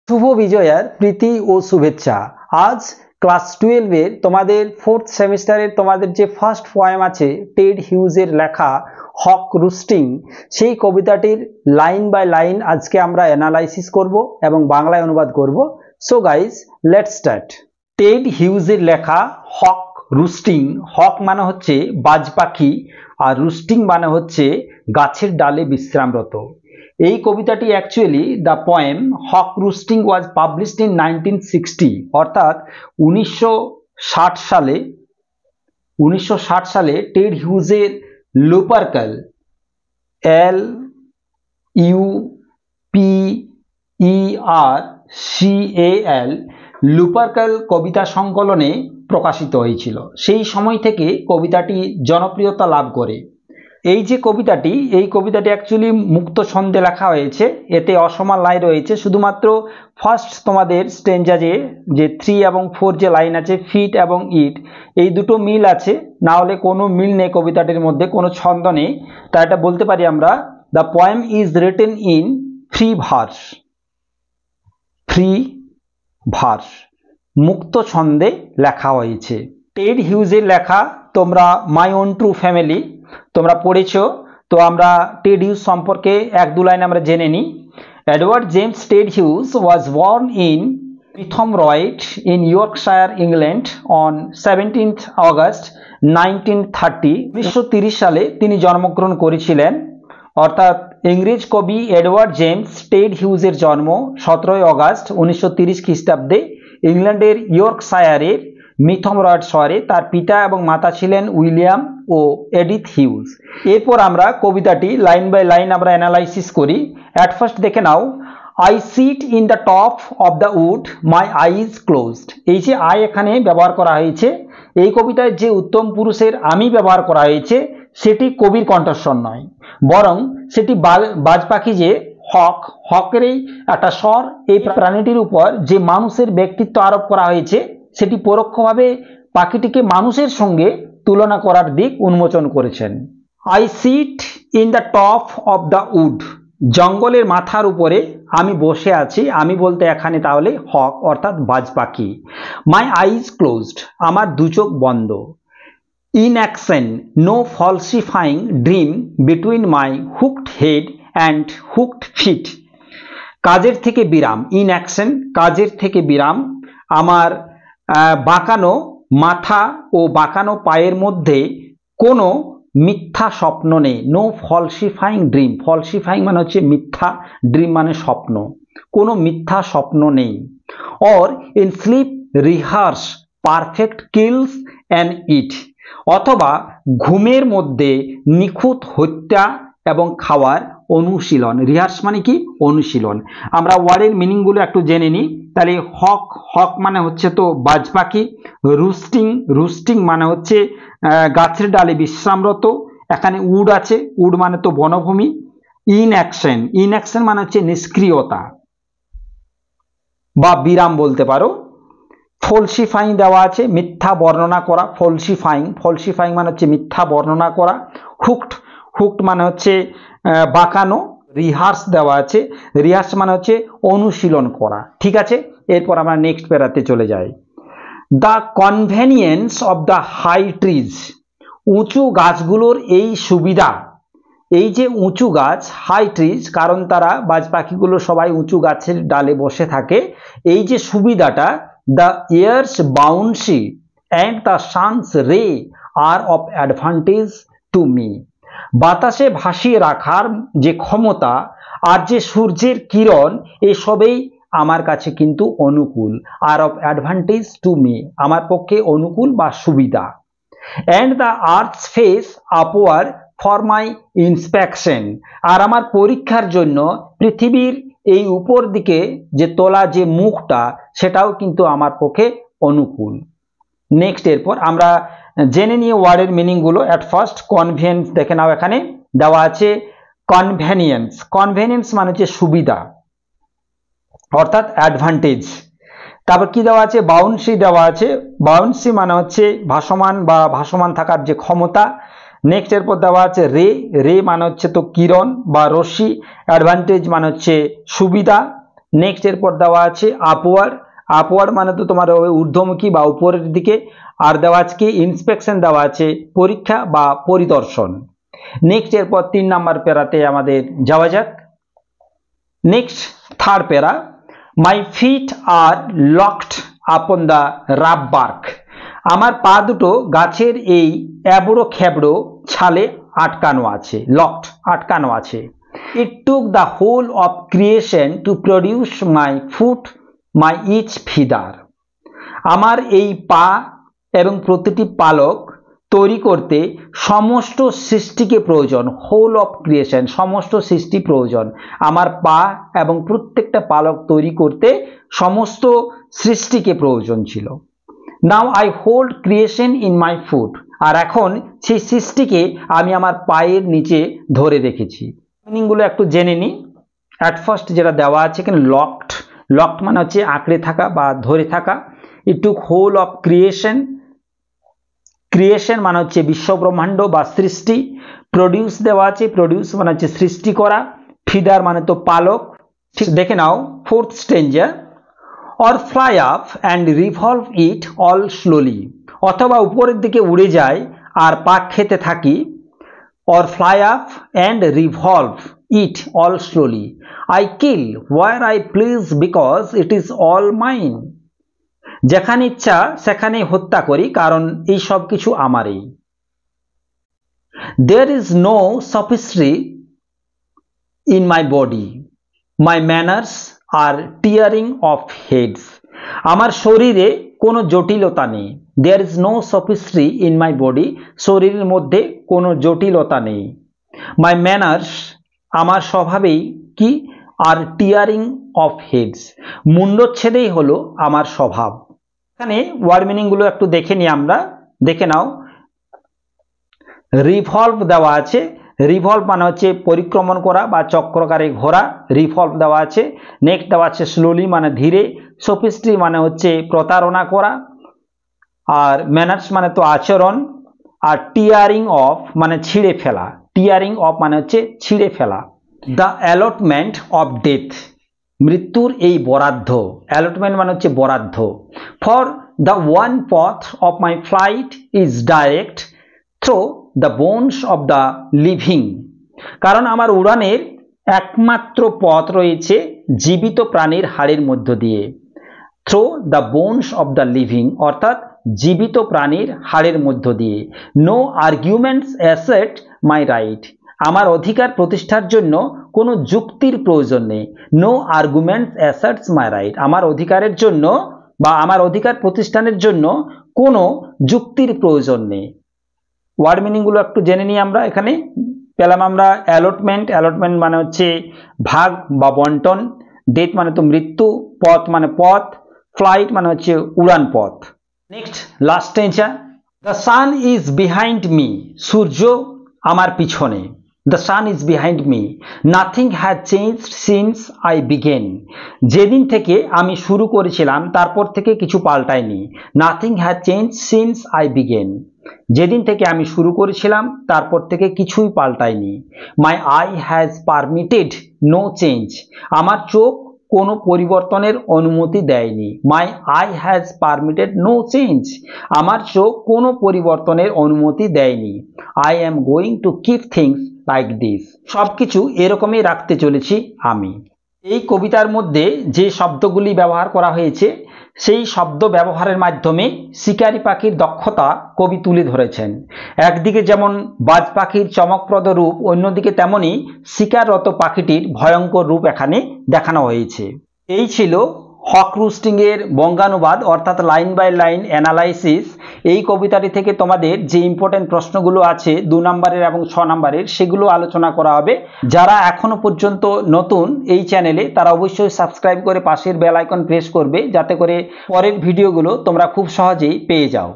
শুভ বিজয়ার প্রীতি ও শুভেচ্ছা। আজ ক্লাস 12 এর তোমাদের 4th সেমিস্টারের তোমাদের যে ফার্স্ট পোয়েম আছে টেড হিউজের লেখা হক রুস্টিং, সেই কবিতাটির লাইন বাই লাইন আজকে আমরা অ্যানালাইসিস করব এবং বাংলায় অনুবাদ করব। So guys, let's start. Ted হিউজের লেখা হক রুস্টিং। হক মানে হচ্ছে বাজ পাখি আর রুস্টিং মানে হচ্ছে গাছের ডালে বিশ্রামরত। এই কবিতাটি actually the poem Hawk Roosting was published in 1960, অর্থাৎ 1960 সালে টেড হিউজের লুপারকাল LUPERCAL লুপারকাল কবিতা সংকলনে প্রকাশিত হয়েছিল। সেই সময় থেকে কবিতাটি জনপ্রিয়তা লাভ করে। এই যে কবিতাটি, এই কবিতাটি অ্যাকচুয়ালি মুক্ত ছন্দে লেখা হয়েছে। এতে অসমান লাইন রয়েছে। শুধুমাত্র ফার্স্ট তোমাদের স্ট্যাঞ্জাজে যে 3 এবং 4 যে লাইন আছে, ফিট এবং ইট, এই দুটো মিল আছে, না হলে কোনো মিল নেই কবিতাটির মধ্যে, কোনো ছন্দ নেই। তাই এটা বলতে পারি আমরা the poem is written in free verse, মুক্ত ছন্দে লেখা হয়েছে। টেড হিউজের লেখা তোমরা মাই ওন ট্রু ফ্যামিলি তোমরা পড়েছ, তো আমরা টেড হিউজ সম্পর্কে 1-2 লাইন আমরা জেনে নিই। Edward James Ted Hughes was born in Mytholmroyd in Yorkshire, England on 17th August 1930। 1930 সালে তিনি জন্মগ্রহণ করেছিলেন। অর্থাৎ ইংরেজ কবি এডওয়ার্ড জেমস টেড হিউজের জন্ম 17 অগাস্ট 1930 খ্রিস্টাব্দে ইংল্যান্ডের ইয়র্কশায়ারের মিথমরয়েড শহরে। তার পিতা এবং মাতা ছিলেন উইলিয়াম ও এডিথ হিউজ। এরপর আমরা কবিতাটি লাইন বাই লাইন আমরা অ্যানালাইসিস করি। অ্যাট ফার্স্ট দেখে নাও, I sit in the top of the wood my eyes closed. এই যে আই এখানে ব্যবহার করা হয়েছে, এই কবিতায় যে উত্তম পুরুষের আমি ব্যবহার করা হয়েছে সেটি কবির কণ্ঠস্বর নয়, বরং সেটি বাজ পাখি যে হকেরই একটা স্বর। এই প্রাণীটির উপর যে মানুষের ব্যক্তিত্ব আরোপ করা হয়েছে সেটি পরোক্ষভাবে পাখিটিকে মানুষের সঙ্গে তুলনা করার দিক উন্মোচন করেছেন। I sit in the top of the would, জঙ্গলের মাথার উপরে আমি বসে আছি। আমি বলতে এখানে তাহলে হক অর্থাৎ বাজ পাখি। মাই আইজ ক্লোজড, আমার দু চোখ বন্ধ। Inaction no falsifying dream between my hooked head and hooked feet. কাজের থেকে বিরাম, ইন অ্যাকশন কাজের থেকে বিরাম, আমার বাঁকানো মাথা ও বাঁকানো পায়ের মধ্যে কোনো মিথ্যা স্বপ্ন নেই। নো ফলসিফাইং ড্রিম, ফলসিফাইং মানে হচ্ছে মিথ্যা, ড্রিম মানে স্বপ্ন, কোনো মিথ্যা স্বপ্ন নেই। Or in sleep rehearse perfect kills and eat, অথবা ঘুমের মধ্যে নিখুঁত হত্যা এবং খাওয়ার অনুশীলন। রিহার্স মানে কি? অনুশীলন। আমরা ওয়ার্ডের মিনিংগুলো একটু জেনে নিই। তাহলে হক মানে হচ্ছে তো বাজ পাখি। রুস্টিং মানে হচ্ছে গাছের ডালে বিশ্রামরত। এখানে উড আছে, উড মানে তো বনভূমি। ইন অ্যাকশন মানে হচ্ছে নিষ্ক্রিয়তা বা বিরাম বলতে পারো। ফলসিফাইং দেওয়া আছে, মিথ্যা বর্ণনা করা। ফলসিফাইং মানে হচ্ছে মিথ্যা বর্ণনা করা। হুকড মানে হচ্ছে বাঁকানো। রিহার্স দেওয়া আছে, রিহার্স মানে হচ্ছে অনুশীলন করা। ঠিক আছে, এরপর আমরা নেক্সট প্যারাতে চলে যাই। The convenience of the high trees, উঁচু গাছগুলোর এই সুবিধা। এই যে উঁচু গাছ, হাই ট্রিজ, কারণ তারা বাজ পাখিগুলো সবাই উঁচু গাছের ডালে বসে থাকে। এই যে সুবিধাটা, the air's buoyancy and the sun's ray are of advantage to me. বাতাসে ভাসিয়ে রাখার যে ক্ষমতা আর যে সূর্যের কিরণ, এসবেই আমার কাছে কিন্তু অনুকূল। Are of advantage to me, আমার পক্ষে অনুকূল বা সুবিধা। And the earth's face upward for my inspection, আর আমার পরীক্ষার জন্য পৃথিবীর এই উপর দিকে যে তোলা যে মুখটা, সেটাও কিন্তু আমার পক্ষে অনুকূল। নেক্সট, এরপর আমরা জেনে নিয়ে ওয়ার্ডের মিনিংগুলো। অ্যাট ফার্স্ট কনভেনিয়েন্স দেখে নাও, এখানে দেওয়া আছে কনভেনিয়েন্স মানে হচ্ছে সুবিধা অর্থাৎ অ্যাডভান্টেজ। তারপর কি দেওয়া আছে? বাউন্সি দেওয়া আছে। বাউন্সি মানে হচ্ছে ভাসমান বা ভাসমান থাকার যে ক্ষমতা। নেক্সট এরপর দেওয়া আছে রে মানে হচ্ছে তো কিরণ বা রশ্মি। অ্যাডভান্টেজ মানে হচ্ছে সুবিধা। নেক্সট এরপর দেওয়া আছে আপওয়ার্ড, আপওয়ার্ড মানে তো তোমার ঊর্ধ্বমুখী বা উপরের দিকে, আর দেওয়া আছে কি ইন্সপেকশন, দেওয়া আছে পরীক্ষা বা পরিদর্শন। নেক্সট এরপর 3 নাম্বার প্যারাতে আমাদের যাওয়া যাক। Next third para, my feet are locked upon the rough bark. আমার পা দুটো গাছের এই এবড়ো খেবড়ো ছালে আটকানো আছে, লকড আটকানো আছে। It took the whole of creation to produce my foot my each feather. আমার এই পা এবং প্রতিটি পালক তৈরি করতে সমস্ত সৃষ্টিকে প্রয়োজন, হোল অফ ক্রিয়েশন সমস্ত সৃষ্টি প্রয়োজন। আমার পা এবং প্রত্যেকটা পালক তৈরি করতে সমস্ত সৃষ্টিকে প্রয়োজন ছিল। Now I hold creation in my foot, আর এখন সেই সৃষ্টিকে আমি আমার পায়ের নিচে ধরে রেখেছি। মিনিংগুলো একটু জেনে নিই। অ্যাট ফার্স্ট যেটা দেওয়া আছে এখানে লকড, লকড মানে হচ্ছে আঁকড়ে থাকা বা ধরে থাকা। ইট টুক হোল অফ ক্রিয়েশন, ক্রিয়েশন মানে হচ্ছে বিশ্বব্রহ্মাণ্ড বা সৃষ্টি। প্রডিউস দেওয়া আছে, প্রডিউস মানে হচ্ছে সৃষ্টি করা। ফিদার মানে তো পালক। ঠিক দেখে নাও fourth stanza, or fly up and revolve it all slowly, অথবা উপরের দিকে উড়ে যায় আর পাক খেতে থাকি। Or fly up and revolve it all slowly, I kill where I please because it is all mine. যেখানে ইচ্ছা সেখানে হত্যা করি, কারণ এই সব কিছু আমারই। There is no sophistry in my body, my manners are tearing off heads. আমার শরীরে কোনো জটিলতা নেই। There is no sophistry in my body, শরীরের মধ্যে কোনো জটিলতা নেই। মাই ম্যানার্স আমার স্বভাবেই কি, আর টিয়ারিং অফ হেডস মুন্ডচ্ছেদেই হলো আমার স্বভাব। এখানে ওয়ার্ড মিনিংগুলো একটু দেখে নিই আমরা, দেখে নাও। রিভলভ দেওয়া আছে, রিভলভ মানে হচ্ছে পরিক্রমণ করা বা চক্রকারে ঘোরা, রিভলভ দেওয়া আছে। নেক্সট দেওয়া আছে স্লোলি মানে ধীরে, সফিস্ট্রি মানে হচ্ছে প্রতারণা করা, আর ম্যানার্স মানে তো আচরণ, আর টিয়ারিং অফ মানে ছিঁড়ে ফেলা, টিয়ারিং অফ মানে হচ্ছে ছিঁড়ে ফেলা। দ্য অ্যালটমেন্ট অফ ডেথ, মৃত্যুর এই বরাদ্দ, অ্যালটমেন্ট মানে হচ্ছে বরাদ্দ। For the one path of my flight is direct through the bones of the living, কারণ আমার উড়ানের একমাত্র পথ রয়েছে জীবিত প্রাণীর হাড়ের মধ্য দিয়ে। Through the bones of the living অর্থাৎ জীবিত প্রাণীর হাড়ের মধ্য দিয়ে। No arguments assert my right, আমার অধিকার প্রতিষ্ঠার জন্য কোনো যুক্তির প্রয়োজন নেই। No arguments asserts my right, আমার অধিকারের জন্য বা আমার অধিকার প্রতিষ্ঠানের জন্য কোনো যুক্তির প্রয়োজন নেই। ওয়ার্ড মিনিংগুলো একটু জেনে নিই আমরা। এখানে পেলাম আমরা অ্যালটমেন্ট, অ্যালটমেন্ট মানে হচ্ছে ভাগ বা বন্টন। ডেথ মানে তো মৃত্যু, পথ মানে পথ, ফ্লাইট মানে হচ্ছে উড়ান পথ। Next last stanza, the sun is behind me, সূর্য আমার পিছনে। The sun is behind me, nothing has changed since I began, যেদিন থেকে আমি শুরু করেছিলাম তারপর থেকে কিছু পাল্টায়নি। Nothing has changed since I began, যেদিন থেকে আমি শুরু করেছিলাম তারপর থেকে কিছুই পাল্টায়নি। My eye has permitted no change, আমার চোখ কোনো পরিবর্তনের অনুমতি দেয়নি। My eye has permitted no change, আমার চোখ কোনো পরিবর্তনের অনুমতি দেয়নি। I am going to keep things like this, সব কিছু এরকমই রাখতে চলেছি আমি। এই কবিতার মধ্যে যে শব্দগুলি ব্যবহার করা হয়েছে সেই শব্দ ব্যবহারের মাধ্যমে শিকারী পাখির দক্ষতা কবি তুলে ধরেছেন। একদিকে যেমন বাজ পাখির চমকপ্রদ রূপ, অন্যদিকে তেমনি শিকাররত পাখিটির ভয়ঙ্কর রূপ এখানে দেখানো হয়েছে। এই ছিল হক রুস্টিং এর বঙ্গানুবাদ অর্থাৎ লাইন বাই লাইন অ্যানালাইসিস। এই কবিতাটি থেকে তোমাদের যে ইম্পর্টেন্ট প্রশ্নগুলো আছে 2 নম্বরের এবং 6 নম্বরের সেগুলো আলোচনা করা হবে। যারা এখনো পর্যন্ত নতুন এই চ্যানেলে তারা অবশ্যই সাবস্ক্রাইব করে পাশের বেল আইকন প্রেস করবে, যাতে করে পরের ভিডিওগুলো তোমরা খুব সহজেই পেয়ে যাও।